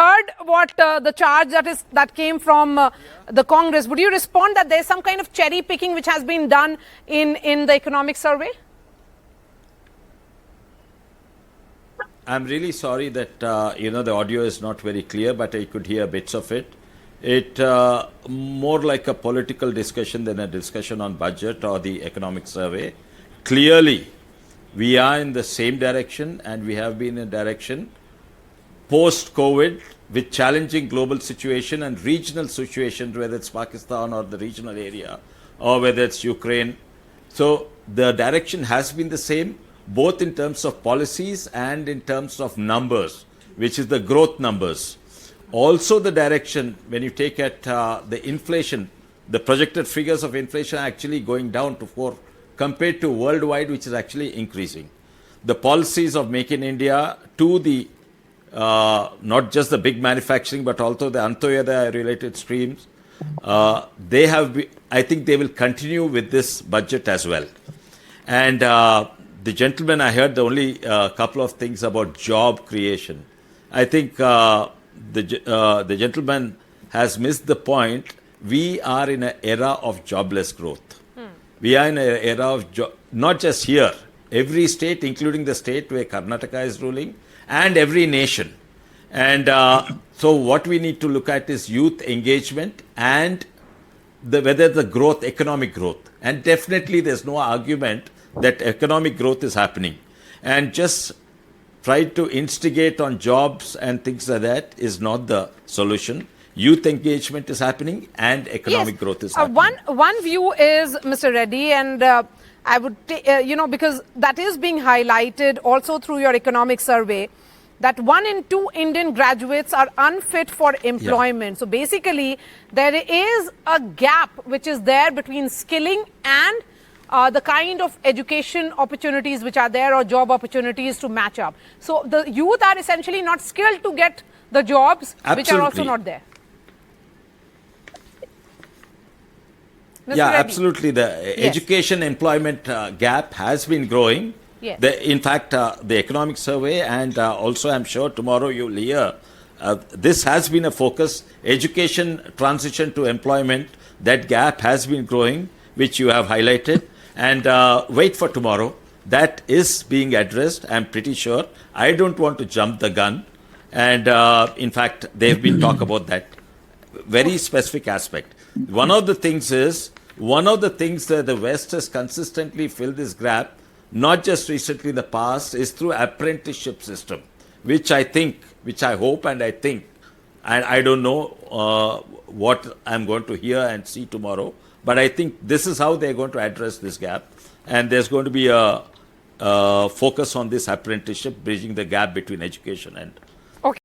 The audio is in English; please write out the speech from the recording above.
heard what the charge that came from the Congress. Would you respond that there's some kind of cherry picking which has been done in the economic survey? I'm really sorry that the audio is not very clear, but I could hear bits of it. It more like a political discussion than a discussion on budget or the economic survey. Clearly, we are in the same direction, and we have been in direction post-COVID with challenging global situation and regional situations, whether it's Pakistan or the regional area, or whether it's Ukraine. So the direction has been the same, both in terms of policies and in terms of numbers, which is the growth numbers. Also the direction, when you take at the inflation, the projected figures of inflation are actually going down to 4 compared to worldwide, which is actually increasing. The policies of Make in India to the not just the big manufacturing, but also the Antyodaya related streams, they have I think they will continue with this budget as well. And the gentleman, I heard only a couple of things about job creation. I think the gentleman has missed the point. We are in an era of jobless growth. We are in an era of not just here, every state, including the state where Karnataka is ruling, and every nation. And so what we need to look at is youth engagement and whether the growth, economic growth. And definitely there's no argument that economic growth is happening. And just try to instigate on jobs and things like that is not the solution. Youth engagement is happening and economic growth is happening. One view is, Mr. Reddy, and I would, because that is being highlighted also through your economic survey, that 1 in 2 Indian graduates are unfit for employment. So basically, there is a gap which is there between skilling and the kind of education opportunities which are there or job opportunities to match up. So the youth are essentially not skilled to get the jobs which are also not there. Mr. Yeah, Reddy. Absolutely. The education employment gap has been growing. Yes. In fact, the economic survey and also I'm sure tomorrow you'll hear, this has been a focus. Education transition to employment, that gap has been growing, which you have highlighted. And wait for tomorrow. That is being addressed, I'm pretty sure. I don't want to jump the gun. And in fact, they've been talk about that. Very specific aspect. One of the things that the West has consistently filled this gap, not just recently in the past, is through apprenticeship system, which I hope and I think, and I don't know what I'm going to hear and see tomorrow, but I think this is how they're going to address this gap. And there's going to be a focus on this apprenticeship, bridging the gap between education and